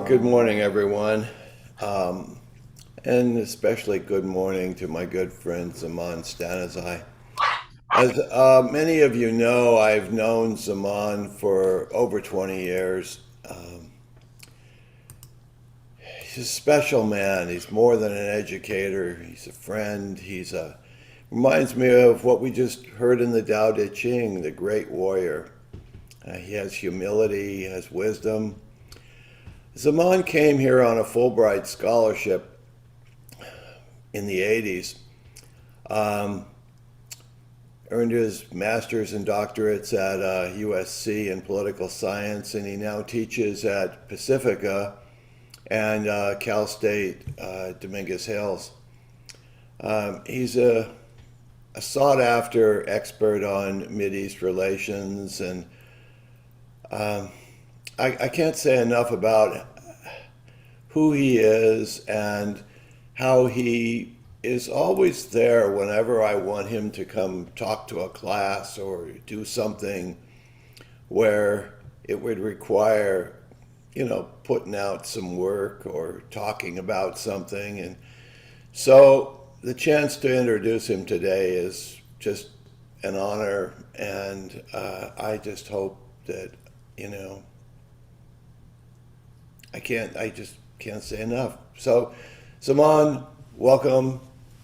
Good morning, everyone. Um, and especially good morning to my good friend Zaman Stanizai. As many of you know, I've known Zaman for over 20 years. He's a special man. He's more than an educator. He's a friend. Reminds me of what we just heard in the Tao Te Ching, the great warrior. He has humility, he has wisdom. Zaman came here on a Fulbright scholarship in the 80s, um, earned his master's and doctorates at USC in political science, and he now teaches at Pacifica and Cal State Dominguez Hills. He's a sought after expert on Mideast relations, and I can't say enough about who he is and how he is always there whenever I want him to come talk to a class or do something where it would require, putting out some work or talking about something. And so the chance to introduce him today is just an honor. And I just hope that, you know, I just can't say enough. So, Zaman, welcome.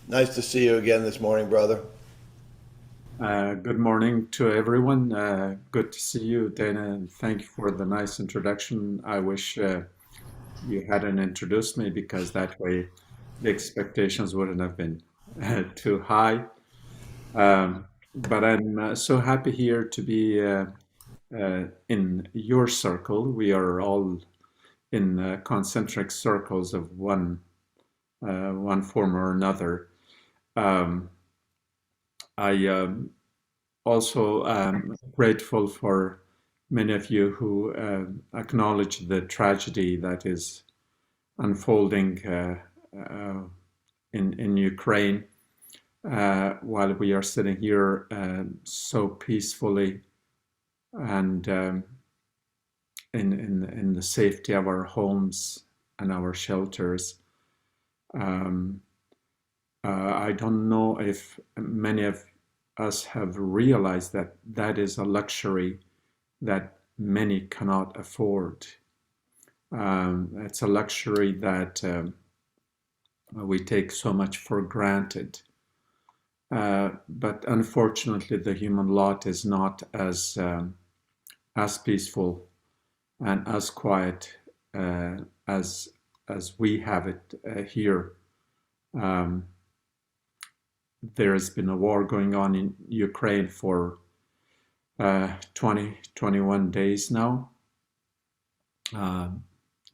Nice to see you again this morning, brother. Good morning to everyone. Good to see you, Dana, and thank you for the nice introduction. I wish you hadn't introduced me because that way the expectations wouldn't have been too high. But I'm so happy here to be in your circle. We are all in concentric circles of one form or another. Um, I also grateful for many of you who acknowledge the tragedy that is unfolding uh, in Ukraine while we are sitting here so peacefully and in the safety of our homes and our shelters. Um, I don't know if many of us have realized that that is a luxury that many cannot afford. It's a luxury that we take so much for granted. But unfortunately, the human lot is not as peaceful and as quiet uh, as we have it here. Um, there has been a war going on in Ukraine for 20, 21 days now. Uh,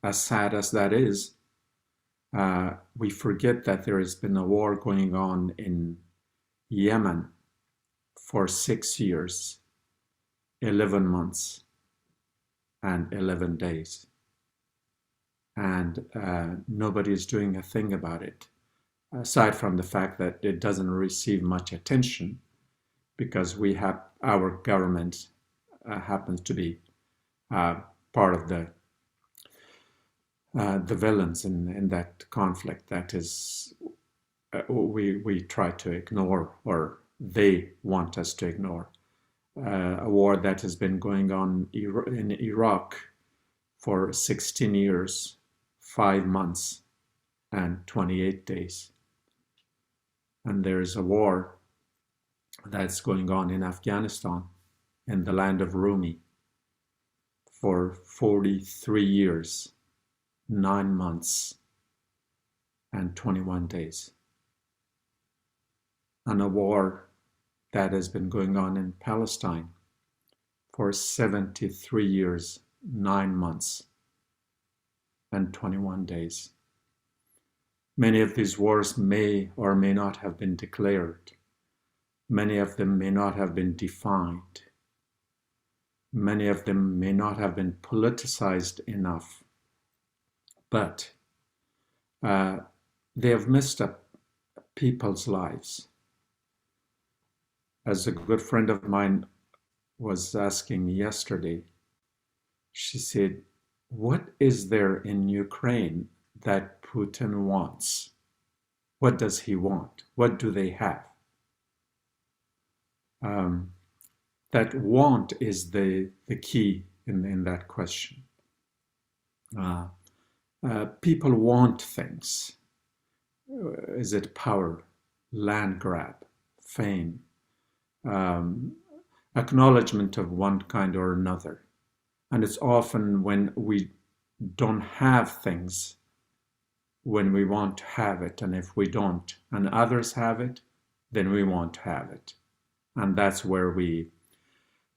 as sad as that is, we forget that there has been a war going on in Yemen for 6 years, 11 months, and 11 days. And nobody is doing a thing about it, aside from the fact that it doesn't receive much attention because our government happens to be uh, part of the villains in that conflict that is we try to ignore, or they want us to ignore. A war that has been going on in Iraq for 16 years, 5 months, and 28 days. And there is a war that's going on in Afghanistan, in the land of Rumi, for 43 years, 9 months, and 21 days. And a war that has been going on in Palestine for 73 years, 9 months, and 21 days. Many of these wars may or may not have been declared. Many of them may not have been defined. Many of them may not have been politicized enough. But they have messed up people's lives. As a good friend of mine was asking me yesterday, she said, what is there in Ukraine that Putin wants? What does he want? What do they have? That want is the key in that question. People want things. Is it power, land grab, fame, acknowledgement of one kind or another? And it's often when we don't have things, when we want to have it, and if we don't, and others have it, then we want to have it. And that's where we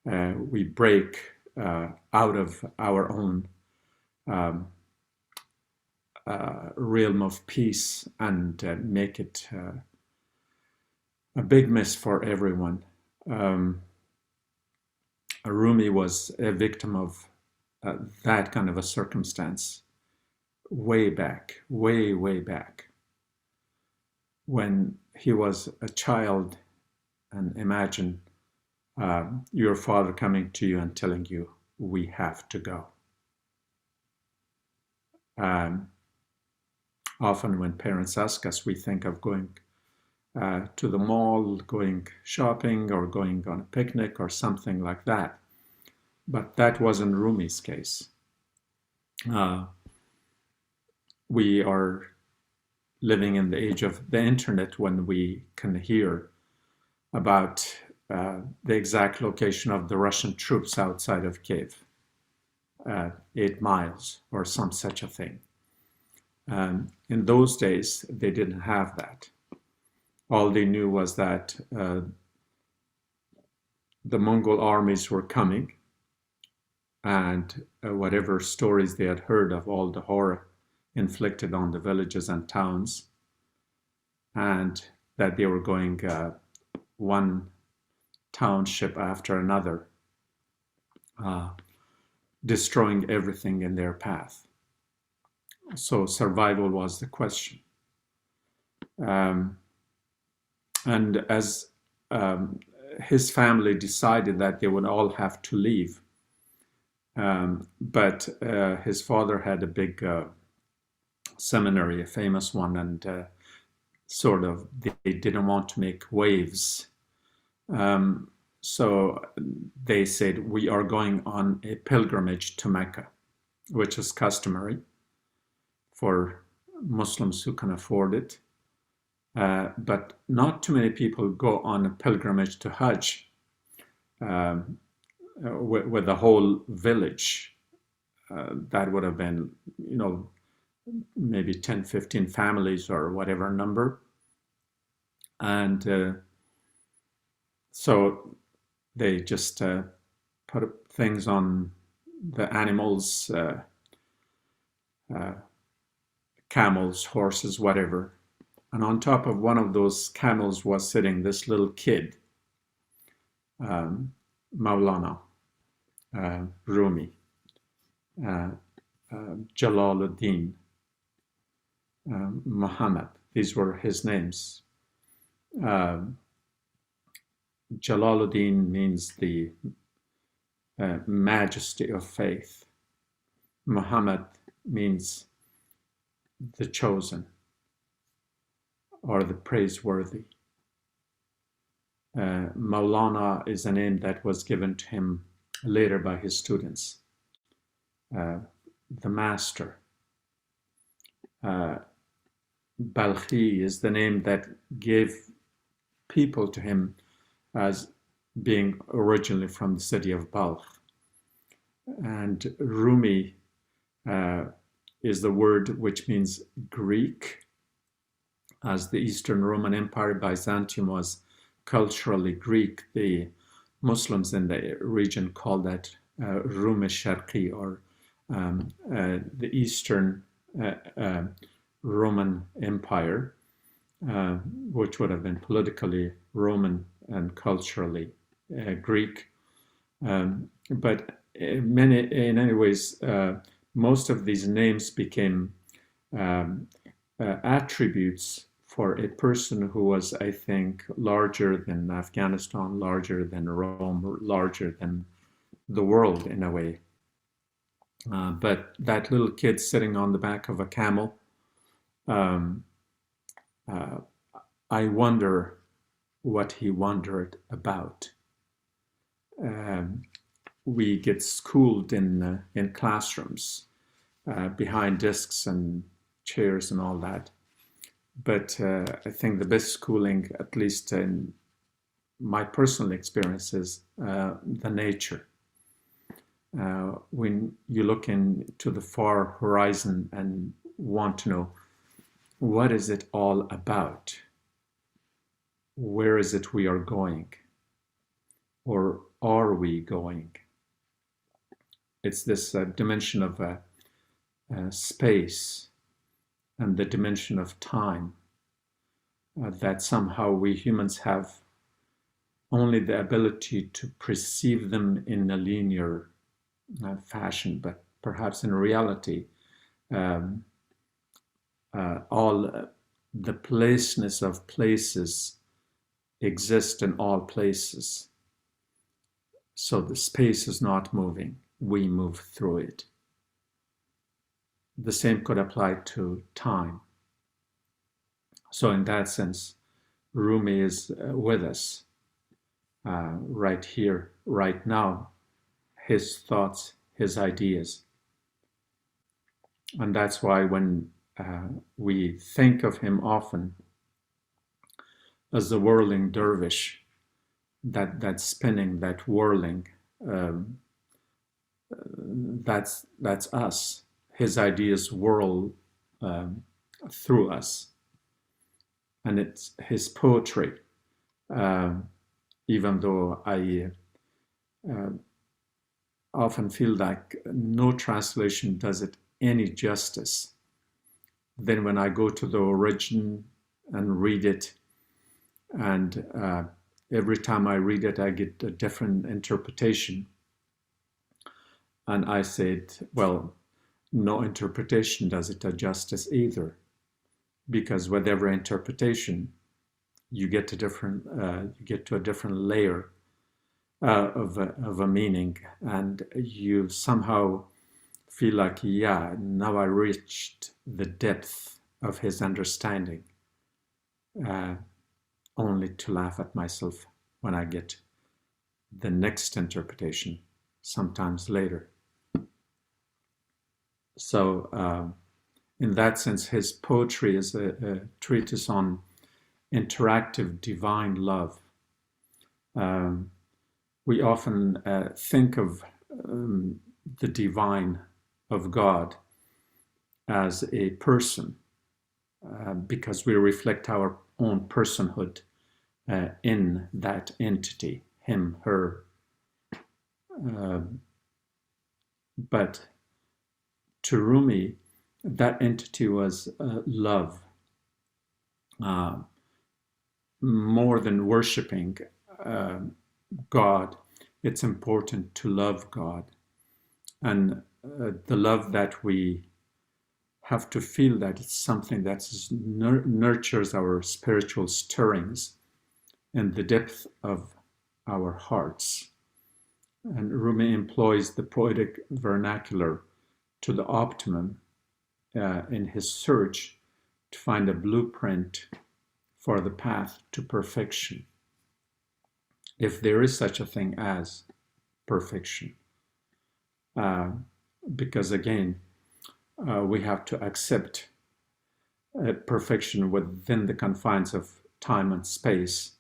break out of our own realm of peace and make it a big mess for everyone. Rumi was a victim of that kind of a circumstance way back, way back, when he was a child. And imagine your father coming to you and telling you, we have to go. Often when parents ask us, we think of going to the mall, going shopping, or going on a picnic or something like that. But that wasn't Rumi's case. We are living in the age of the internet when we can hear about the exact location of the Russian troops outside of Kiev, 8 miles or some such a thing. In those days, they didn't have that. All they knew was that the Mongol armies were coming, and whatever stories they had heard of all the horror inflicted on the villages and towns, and that they were going one township after another, destroying everything in their path. So survival was the question. And as his family decided that they would all have to leave, but his father had a big seminary, a famous one, and sort of they didn't want to make waves. So they said, we are going on a pilgrimage to Mecca, which is customary for Muslims who can afford it. But not too many people go on a pilgrimage to Hajj with a whole village. That would have been, maybe 10, 15 families or whatever number. And so they just put things on the animals, camels, horses, whatever. And on top of one of those camels was sitting this little kid, Mawlana, Rumi, Jalaluddin, Muhammad. These were his names. Jalaluddin means the majesty of faith. Muhammad means the chosen or the praiseworthy. Mawlana is a name that was given to him later by his students. The master. Balkhi is the name that gave people to him as being originally from the city of Balkh. And Rumi is the word which means Greek, as the Eastern Roman Empire, Byzantium, was culturally Greek. The Muslims in the region call that Rum Sharqi, or the Eastern Roman Empire, which would have been politically Roman and culturally Greek. But in any ways, most of these names became attributes for a person who was, I think, larger than Afghanistan, larger than Rome, larger than the world in a way. But that little kid sitting on the back of a camel, um, uh, I wonder what he wondered about. Um, we get schooled in classrooms behind desks and chairs and all that. But I think the best schooling, at least in my personal experience, is the nature. When you look into the far horizon and want to know, what is it all about? Where is it we are going? Or are we going? It's this dimension of space and the dimension of time that somehow we humans have only the ability to perceive them in a linear fashion, but perhaps in reality, all the placeness of places exist in all places. So the space is not moving, we move through it. The same could apply to time. So in that sense, Rumi is with us right here, right now, his thoughts, his ideas. And that's why when we think of him often as the whirling dervish, that spinning, that whirling, that's us. His ideas whirl through us. And it's his poetry, even though I often feel like no translation does it any justice. Then when I go to the origin and read it, and every time I read it, I get a different interpretation. And I said, well, no interpretation does it a justice either, because with every interpretation, you get to a different layer of a meaning, and you somehow feel like, yeah, now I reached the depth of his understanding, only to laugh at myself when I get the next interpretation, sometimes later. So in that sense, his poetry is a treatise on interactive divine love. We often think of the divine, of God, as a person, because we reflect our own personhood in that entity, him, her. But to Rumi, that entity was love. More than worshipping God, it's important to love God. And the love that we have to feel, that it's something that nurtures our spiritual stirrings in the depth of our hearts. And Rumi employs the poetic vernacular to the optimum in his search to find a blueprint for the path to perfection, if there is such a thing as perfection. Because again, we have to accept perfection within the confines of time and space,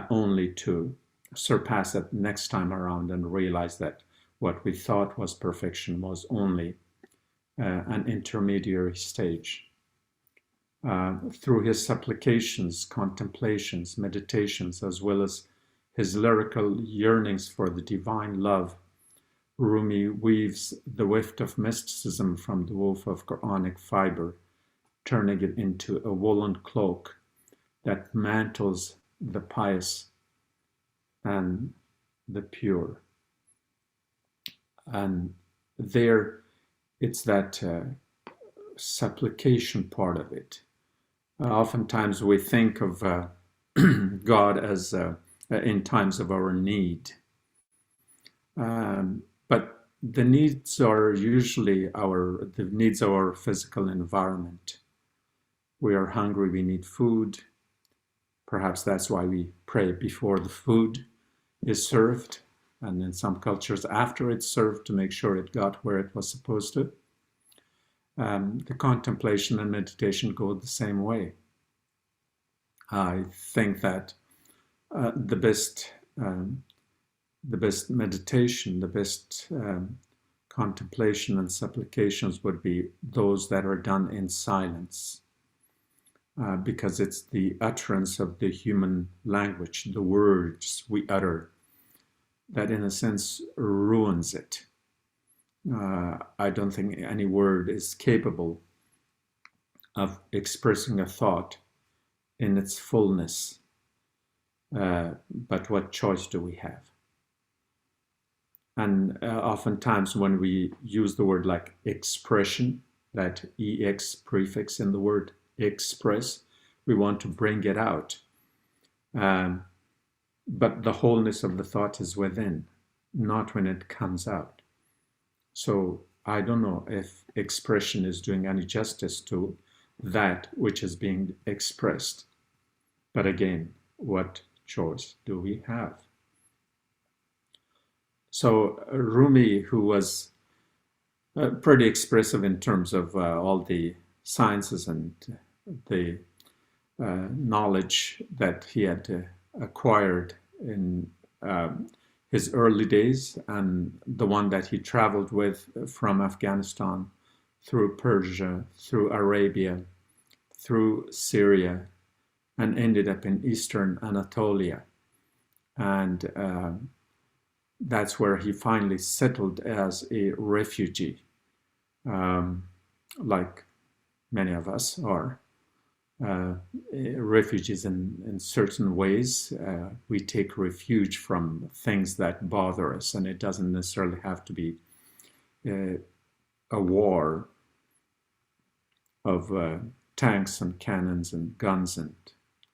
only to surpass it next time around and realize that what we thought was perfection was only an intermediary stage. Through his supplications, contemplations, meditations, as well as his lyrical yearnings for the divine love, Rumi weaves the weft of mysticism from the woof of Qur'anic fiber, turning it into a woolen cloak that mantles the pious and the pure. And there, it's that supplication part of it. Oftentimes we think of God as in times of our need. But the needs are usually the needs of our physical environment. We are hungry, we need food. Perhaps that's why we pray before the food is served, and in some cultures after it's served to make sure it got where it was supposed to. The contemplation and meditation go the same way. I think that the best meditation, the best contemplation and supplications would be those that are done in silence, because it's the utterance of the human language, the words we utter, that in a sense ruins it. I don't think any word is capable of expressing a thought in its fullness. But what choice do we have? And oftentimes when we use the word like expression, that ex prefix in the word express, we want to bring it out. But the wholeness of the thought is within, not when it comes out. So I don't know if expression is doing any justice to that which is being expressed. But again, what choice do we have? So Rumi, who was pretty expressive in terms of all the sciences and the knowledge that he had acquired in his early days, and the one that he traveled with from Afghanistan through Persia, through Arabia, through Syria, and ended up in Eastern Anatolia. And that's where he finally settled as a refugee, like many of us are. Refugees in certain ways. We take refuge from things that bother us, and it doesn't necessarily have to be a war of tanks and cannons and guns and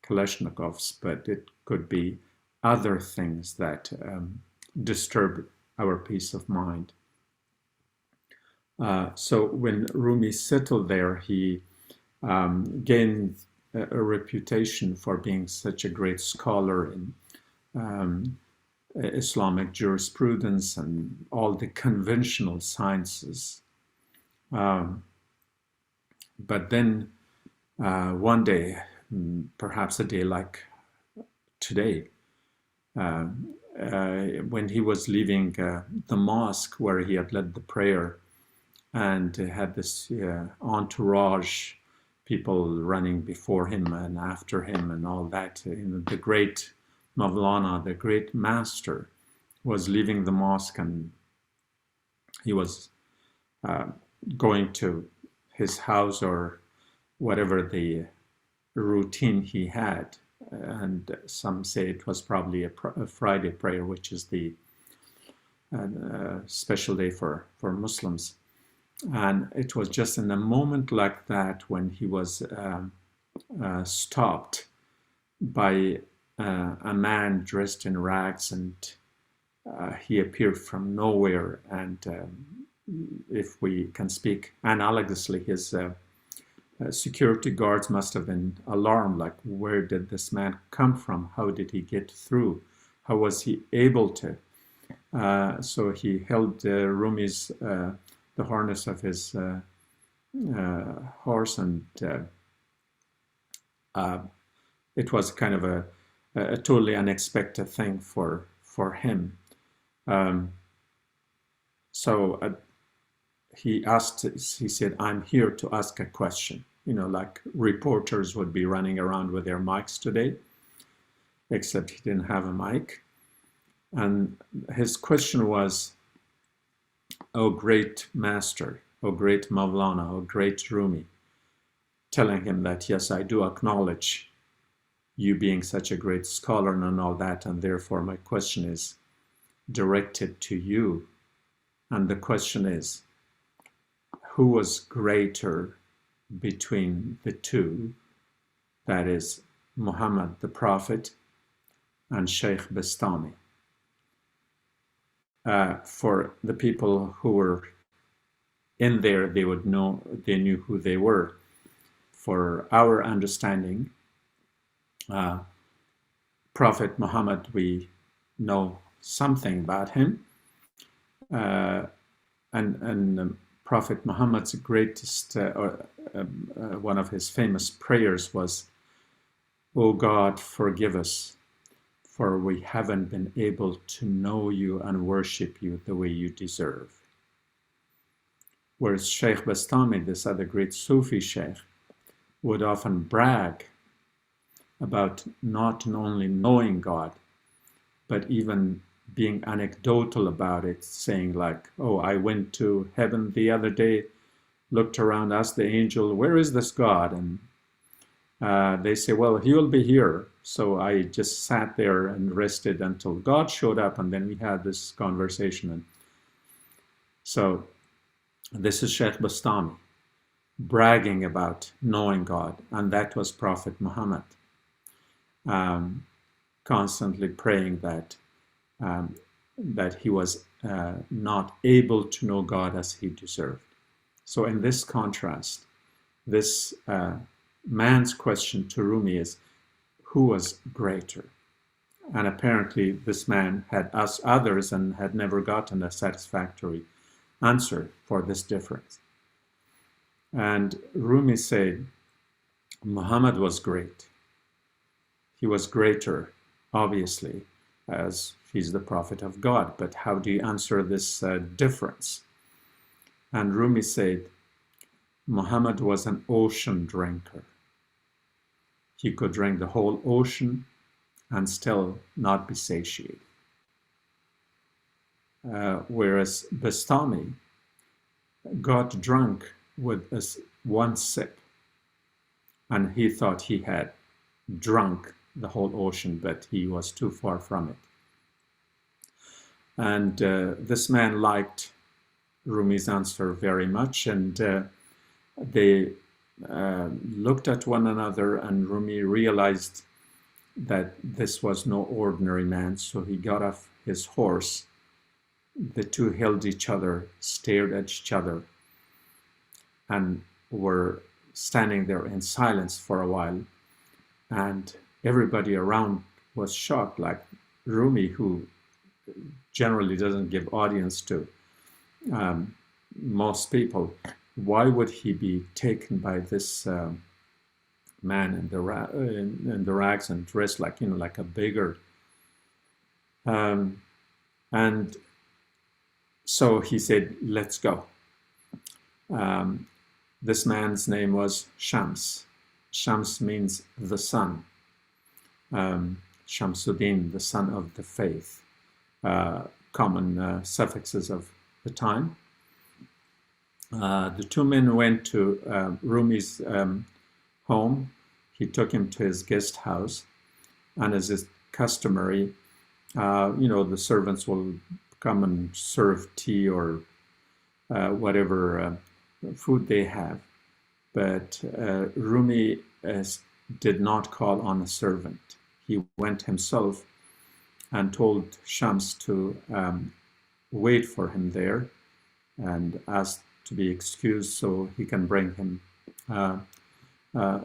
Kalashnikovs, but it could be other things that disturb our peace of mind. So when Rumi settled there, he gained a reputation for being such a great scholar in Islamic jurisprudence and all the conventional sciences. But then one day, perhaps a day like today, when he was leaving the mosque where he had led the prayer and had this entourage, people running before him and after him and all that. The great Mawlana, the great master, was leaving the mosque, and he was going to his house or whatever the routine he had. And some say it was probably a Friday prayer, which is the special day for Muslims. And it was just in a moment like that when he was stopped by a man dressed in rags, and he appeared from nowhere. And if we can speak analogously, his security guards must have been alarmed, like, where did this man come from? How did he get through? How was he able to? So he held Rumi's the harness of his horse, and it was kind of a totally unexpected thing for him. So he said, "I'm here to ask a question." Like reporters would be running around with their mics today, except he didn't have a mic. And his question was, "Oh, great master, oh, great Mawlana, oh, great Rumi," telling him that, yes, I do acknowledge you being such a great scholar and all that, and therefore my question is directed to you. And the question is, who was greater between the two, that is Muhammad the Prophet and Sheikh Bastami? for the people who were in there, they knew who they were. For our understanding, Prophet Muhammad, we know something about him, and Prophet Muhammad's greatest, one of his famous prayers was, "O God, forgive us, for we haven't been able to know you and worship you the way you deserve." Whereas Sheikh Bastami, this other great Sufi sheikh, would often brag about not only knowing God, but even being anecdotal about it, saying like, "Oh, I went to heaven the other day, looked around, asked the angel, where is this God?" And they say, "Well, he will be here." So I just sat there and rested until God showed up, and then we had this conversation. And so this is Sheikh Bastami bragging about knowing God, and that was Prophet Muhammad, constantly praying that that he was not able to know God as he deserved. So in this contrast, this man's question to Rumi is, who was greater? And apparently this man had asked others and had never gotten a satisfactory answer for this difference. And Rumi said, Muhammad was great. He was greater, obviously, as he's the prophet of God. But how do you answer this difference? And Rumi said, Muhammad was an ocean drinker. He could drink the whole ocean and still not be satiated. Whereas Bastami got drunk with one sip, and he thought he had drunk the whole ocean, but he was too far from it. And this man liked Rumi's answer very much, and they looked at one another, and Rumi realized that this was no ordinary man, so he got off his horse. The two held each other, stared at each other, and were standing there in silence for a while. And everybody around was shocked, like Rumi, who generally doesn't give audience to most people. Why would he be taken by this man in the rags and dressed like, like a beggar? And so he said, let's go. This man's name was Shams. Shams means the sun. Shamsuddin, the son of the faith. Common suffixes of the time. The two men went to Rumi's home. He took him to his guest house, and as is customary, the servants will come and serve tea or whatever food they have. But Rumi did not call on a servant. He went himself and told Shams to wait for him there, and asked to be excused so he can bring him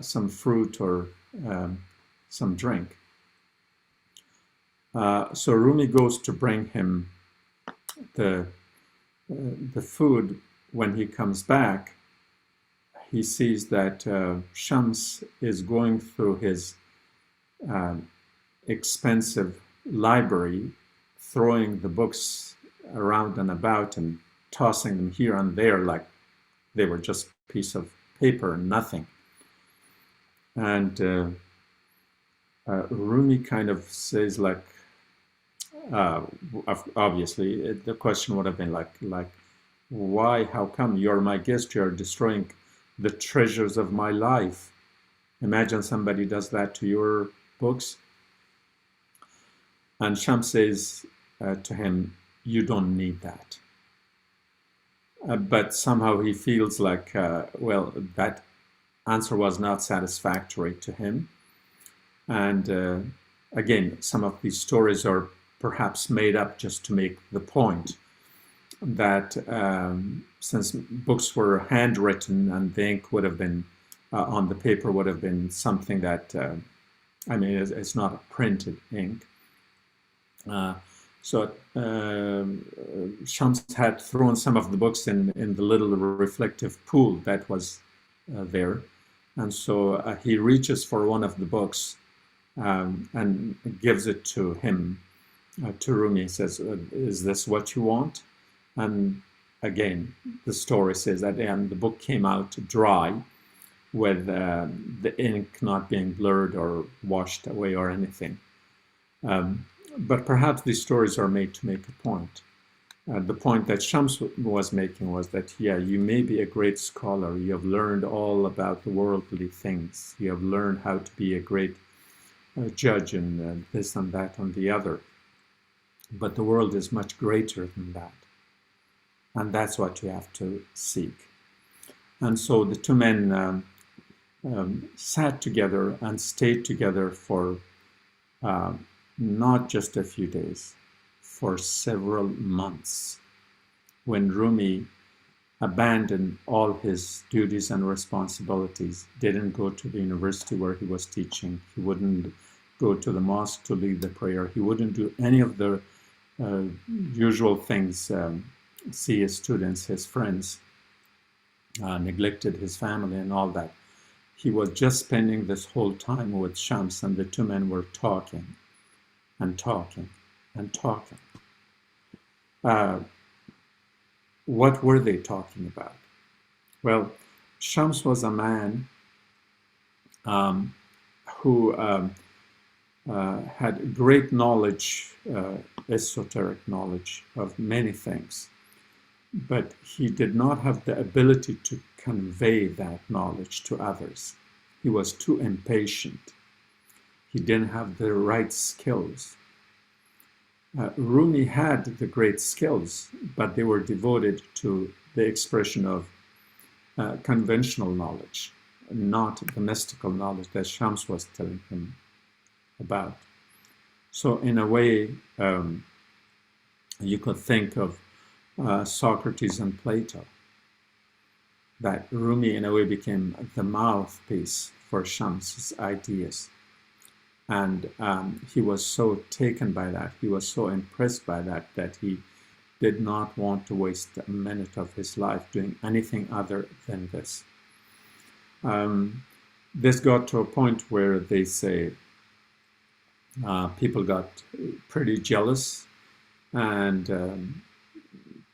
some fruit or some drink. So Rumi goes to bring him the food. When he comes back, he sees that Shams is going through his expensive library, throwing the books around and about and tossing them here and there like they were just a piece of paper and nothing. And Rumi kind of says, like, obviously the question would have been like, why, how come you're my guest, you're destroying the treasures of my life? Imagine somebody does that to your books. And Shams says to him, you don't need that. But somehow he feels like, that answer was not satisfactory to him. And again, some of these stories are perhaps made up just to make the point that since books were handwritten and the ink would have been on the paper would have been something that, I mean, it's not a printed ink. So Shams had thrown some of the books in the little reflective pool that was there. And so he reaches for one of the books and gives it to him, to Rumi. He says, is this what you want? And again, the story says that the book came out dry with the ink not being blurred or washed away or anything. But perhaps these stories are made to make a point. The point that Shams was making was that, yeah, you may be a great scholar. You have learned all about the worldly things. You have learned how to be a great judge and this and that and the other. But the world is much greater than that. And that's what you have to seek. And so the two men sat together and stayed together for not just a few days, for several months. When Rumi abandoned all his duties and responsibilities, didn't go to the university where he was teaching, he wouldn't go to the mosque to lead the prayer, he wouldn't do any of the usual things, see his students, his friends, neglected his family and all that. He was just spending this whole time with Shams, and the two men were talking and talking and talking. What were they talking about? Well, Shams was a man who had great knowledge, esoteric knowledge of many things, but he did not have the ability to convey that knowledge to others. He was too impatient. He didn't have the right skills. Rumi had the great skills, but they were devoted to the expression of conventional knowledge, not the mystical knowledge that Shams was telling him about. So in a way, you could think of Socrates and Plato, that Rumi in a way became the mouthpiece for Shams's ideas. And he was so taken by that, he was so impressed by that, that he did not want to waste a minute of his life doing anything other than this. This got to a point where they say people got pretty jealous, and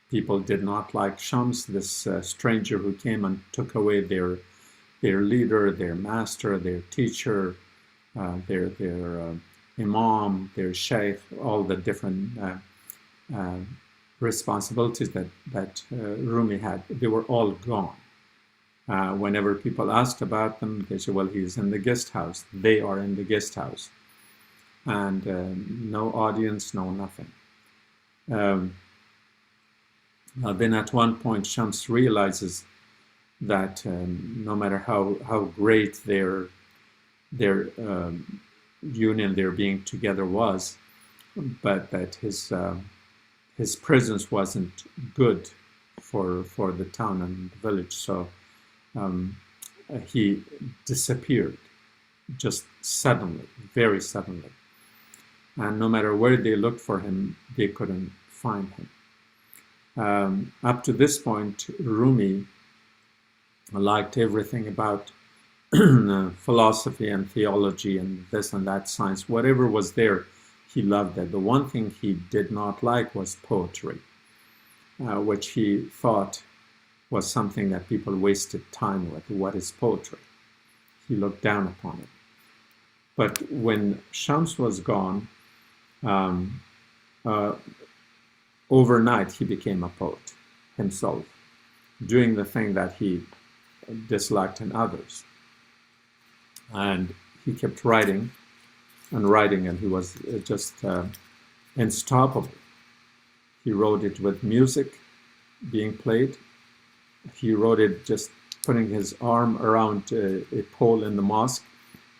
people did not like Shams, this stranger who came and took away their leader, their master, their teacher, their imam, their sheikh, all the different responsibilities that Rumi had. They were all gone. Whenever people asked about them, they said, well, he's in the guest house. They are in the guest house. And no audience, no nothing. Then at one point, Shams realizes that no matter how great their union, their being together was, but that his presence wasn't good for the town and the village. So he disappeared just suddenly, very suddenly. And no matter where they looked for him, they couldn't find him. Up to this point, Rumi liked everything about philosophy and theology and this and that science. Whatever was there, he loved that. The one thing he did not like was poetry, which he thought was something that people wasted time with. What is poetry? He looked down upon it. But when Shams was gone, overnight he became a poet himself, doing the thing that he disliked in others. And he kept writing and writing, and he was just unstoppable. He wrote it with music being played. He wrote it just putting his arm around a pole in the mosque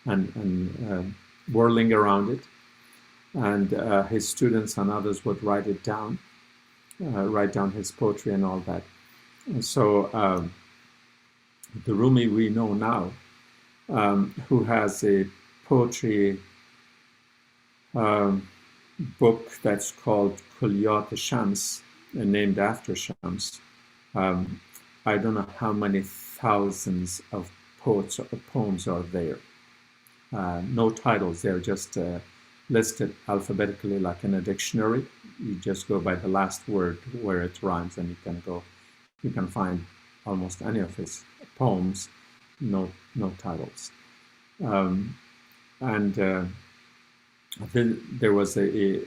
and whirling around it. and his students and others would write it down, write down his poetry and all that. And so the Rumi we know now, who has a poetry book that's called Kulliyat Shams, named after Shams. I don't know how many thousands of poems are there. No titles, they're just listed alphabetically like in a dictionary. You just go by the last word where it rhymes, and you can find almost any of his poems, no titles. And there was a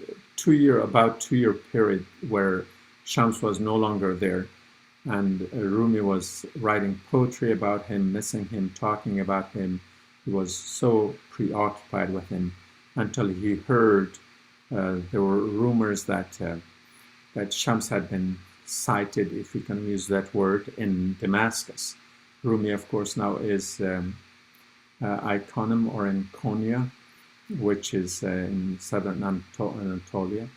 about 2 year period where Shams was no longer there, and Rumi was writing poetry about him, missing him, talking about him. He was so preoccupied with him until he heard there were rumors that Shams had been sighted, if we can use that word, in Damascus. Rumi, of course, now is Ikonim, or in Konya, which is in southern Anatolia.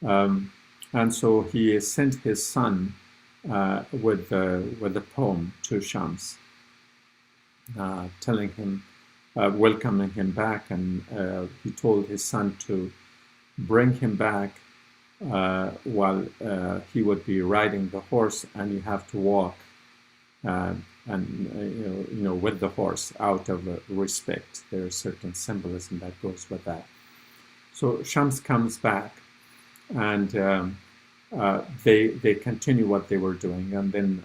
And so he sent his son with the poem to Shams, telling him, welcoming him back, and he told his son to bring him back while he would be riding the horse, and you have to walk and with the horse out of respect. There is certain symbolism that goes with that. So Shams comes back, and they continue what they were doing, and then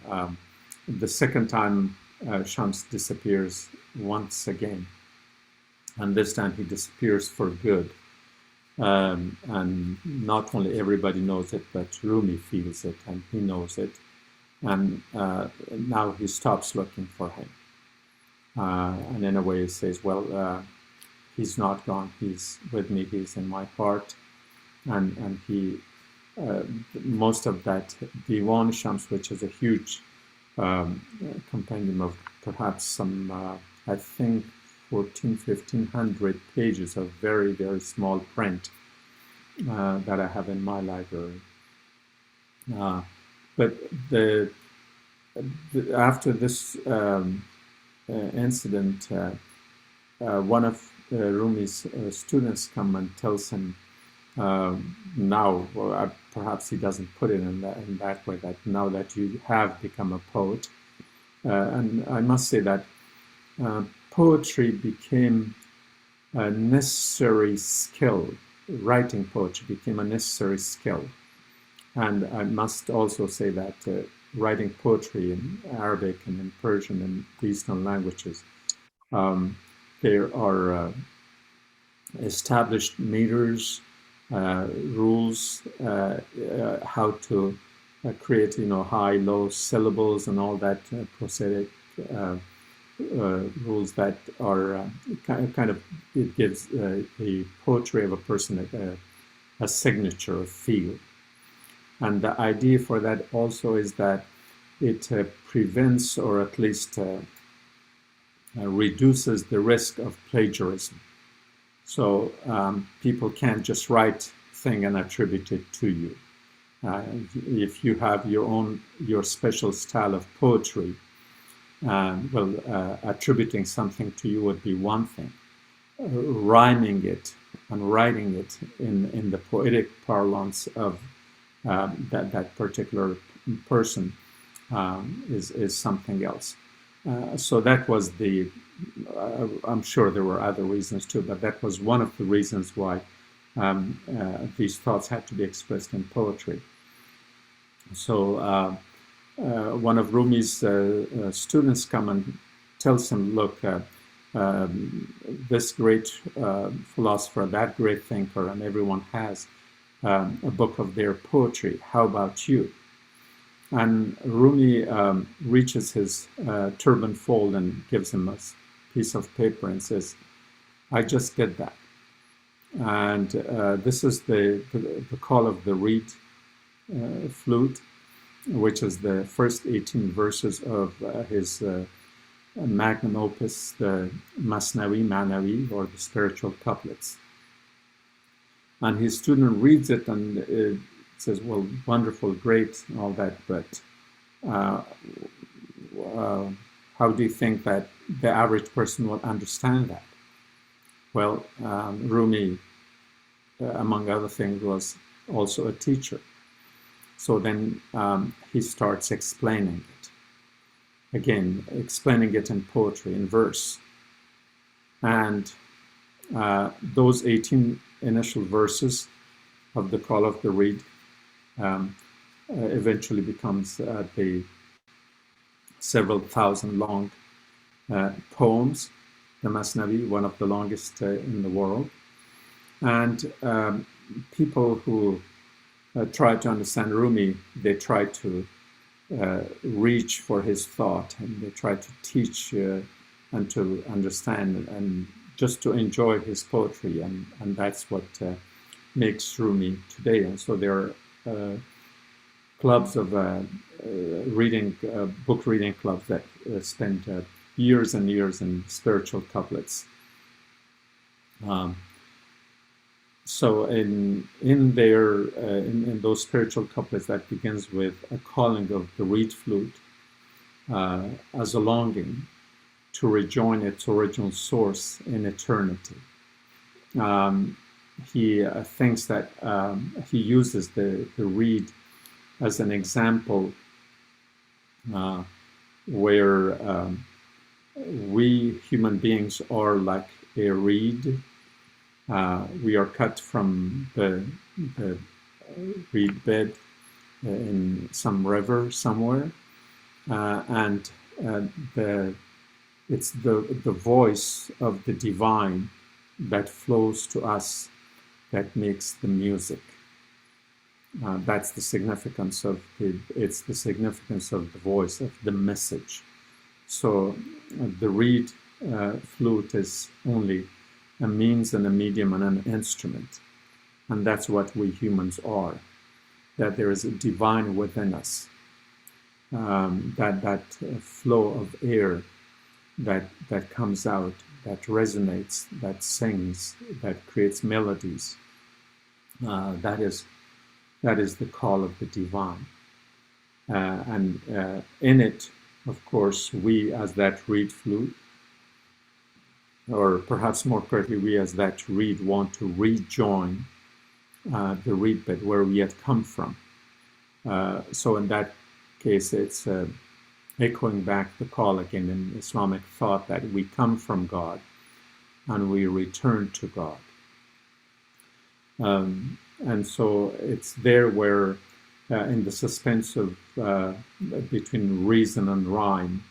the second time Shams disappears once again, and this time he disappears for good. And not only everybody knows it, but Rumi feels it, and he knows it. And now he stops looking for him. And in a way he says, well, he's not gone, he's with me, he's in my heart. And he, most of that Diwan Shams, which is a huge compendium of perhaps some, I think, 1,500 pages of very, very small print that I have in my library. But after this incident, one of Rumi's students come and tells him, now, well, perhaps he doesn't put it in that way, that now that you have become a poet, and I must say that poetry became a necessary skill. Writing poetry became a necessary skill. And I must also say that writing poetry in Arabic and in Persian and these known languages, there are established meters, rules, how to create, high, low syllables and all that prosodic rules that are kind of, it gives the poetry of a person a signature, a feel. And the idea for that also is that it prevents, or at least reduces the risk of plagiarism. So people can't just write thing and attribute it to you. If you have your special style of poetry, attributing something to you would be one thing. Rhyming it and writing it in the poetic parlance of that particular person is something else. So that was I'm sure there were other reasons too, but that was one of the reasons why these thoughts had to be expressed in poetry. So one of Rumi's students come and tells him, look, this great philosopher, that great thinker, and everyone has a book of their poetry. How about you? And Rumi reaches his turban fold and gives him a piece of paper and says, I just did that. And this is the call of the reed flute, which is the first 18 verses of his magnum opus, the Masnawi Manawi, or the spiritual couplets. And his student reads it and says, well, wonderful, great, and all that, but uh, how do you think that the average person will understand that? Well, Rumi, among other things, was also a teacher. So then he starts explaining it. Again, explaining it in poetry, in verse. And those 18 initial verses of the call of the reed eventually becomes the several thousand long poems, the Masnavi, one of the longest in the world. And people who try to understand Rumi, they try to reach for his thought, and they try to teach and to understand and just to enjoy his poetry, and that's what makes Rumi today. And so there are clubs of reading, book reading clubs that spend years and years in spiritual couplets. So in those spiritual couplets, that begins with a calling of the reed flute as a longing to rejoin its original source in eternity. He thinks that he uses the reed as an example where we human beings are like a reed. We are cut from the reed bed in some river somewhere, and it's the voice of the divine that flows to us that makes the music. That's the significance of it's the significance of the voice, of the message. So the reed flute is only a means and a medium and an instrument. And that's what we humans are, that there is a divine within us, that flow of air that comes out, that resonates, that sings, that creates melodies. That is the call of the divine. And in it, of course, we as that reed flute, or perhaps more correctly, we as that reed want to rejoin the reed bed where we had come from. So in that case, it's echoing back the call again in Islamic thought that we come from God and we return to God. And so it's there where, in the suspense of between reason and rhyme,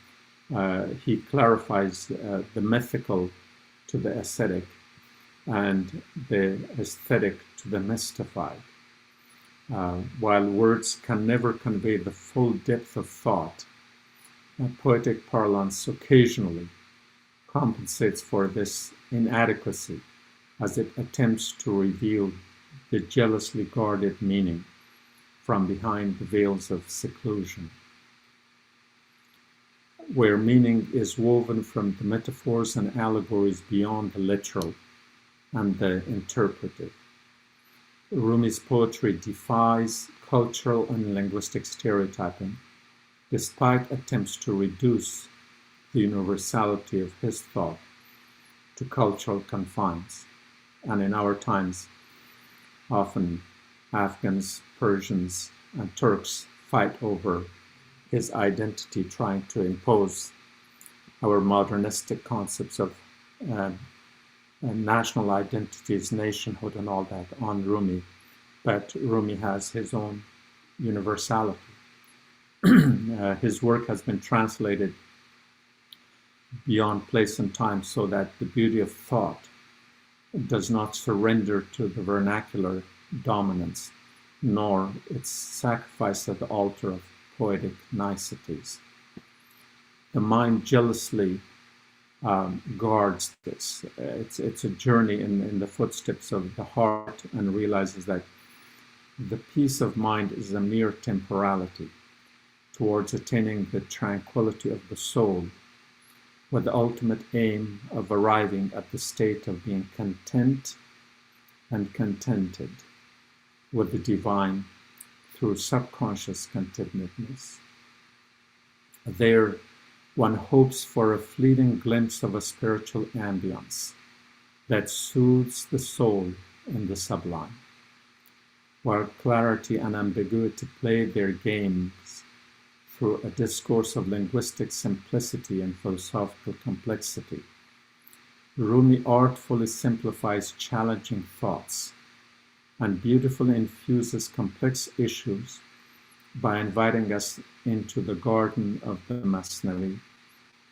he clarifies the mythical to the ascetic and the aesthetic to the mystified. While words can never convey the full depth of thought, poetic parlance occasionally compensates for this inadequacy as it attempts to reveal the jealously guarded meaning from behind the veils of seclusion, where meaning is woven from the metaphors and allegories beyond the literal and the interpretive. Rumi's poetry defies cultural and linguistic stereotyping, despite attempts to reduce the universality of his thought to cultural confines. And in our times, often Afghans, Persians, and Turks fight over his identity, trying to impose our modernistic concepts of national identities, nationhood, and all that on Rumi. But Rumi has his own universality. His work has been translated beyond place and time so that the beauty of thought does not surrender to the vernacular dominance, nor its sacrifice at the altar of poetic niceties. The mind jealously guards this. It's a journey in the footsteps of the heart, and realizes that the peace of mind is a mere temporality towards attaining the tranquility of the soul, with the ultimate aim of arriving at the state of being content and contented with the divine through subconscious contentedness. There, one hopes for a fleeting glimpse of a spiritual ambience that soothes the soul in the sublime, while clarity and ambiguity play their games through a discourse of linguistic simplicity and philosophical complexity. Rumi artfully simplifies challenging thoughts and beautifully infuses complex issues by inviting us into the garden of the Masnavi,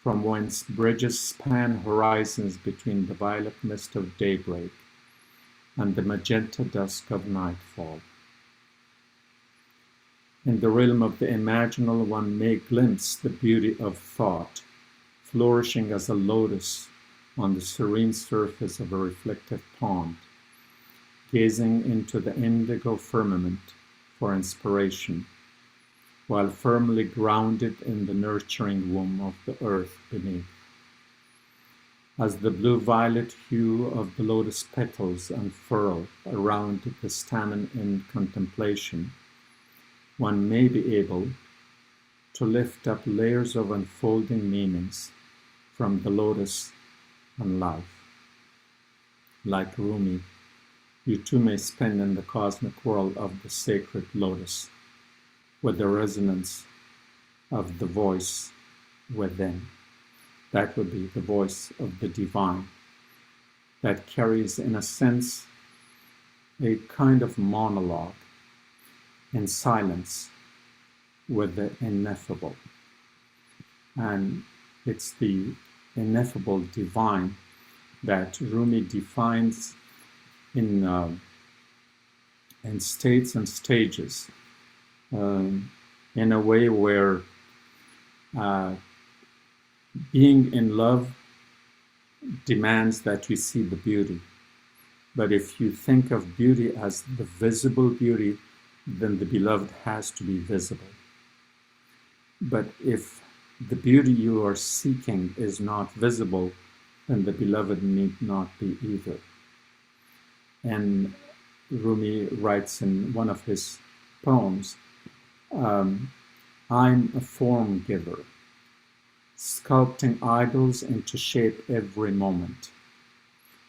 from whence bridges span horizons between the violet mist of daybreak and the magenta dusk of nightfall. In the realm of the imaginal, one may glimpse the beauty of thought, flourishing as a lotus on the serene surface of a reflective pond, gazing into the indigo firmament for inspiration, while firmly grounded in the nurturing womb of the earth beneath. As the blue-violet hue of the lotus petals unfurl around the stamen in contemplation, one may be able to lift up layers of unfolding meanings from the lotus and life. Like Rumi, you too may spin in the cosmic whirl of the sacred lotus, with the resonance of the voice within. That would be the voice of the divine, that carries, in a sense, a kind of monologue in silence with the ineffable. And it's the ineffable divine that Rumi defines in states and stages, in a way where being in love demands that we see the beauty. But if you think of beauty as the visible beauty, then the beloved has to be visible. But if the beauty you are seeking is not visible, then the beloved need not be either. And Rumi writes in one of his poems, I'm a form giver, sculpting idols into shape every moment.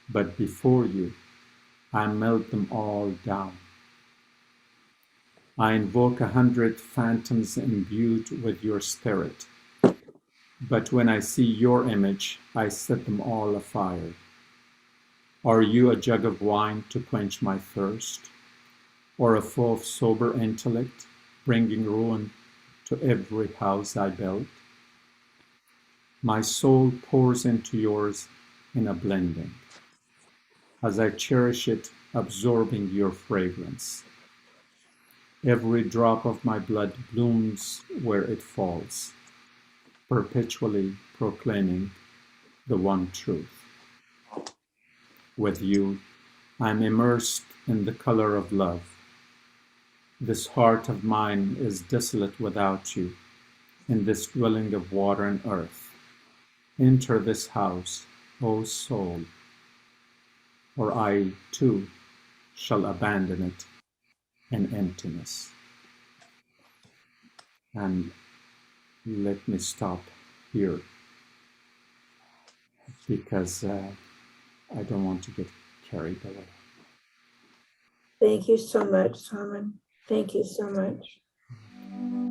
But before you, I melt them all down. I invoke 100 phantoms imbued with your spirit. But when I see your image, I set them all afire. Are you a jug of wine to quench my thirst? Or a foe of sober intellect, bringing ruin to every house I build? My soul pours into yours in a blending, as I cherish it, absorbing your fragrance. Every drop of my blood blooms where it falls, perpetually proclaiming the one truth. With you, I am immersed in the color of love. This heart of mine is desolate without you, in this dwelling of water and earth. Enter this house, O soul, or I too shall abandon it in emptiness. And let me stop here because I don't want to get carried away. Thank you so much, Zaman. Thank you so much.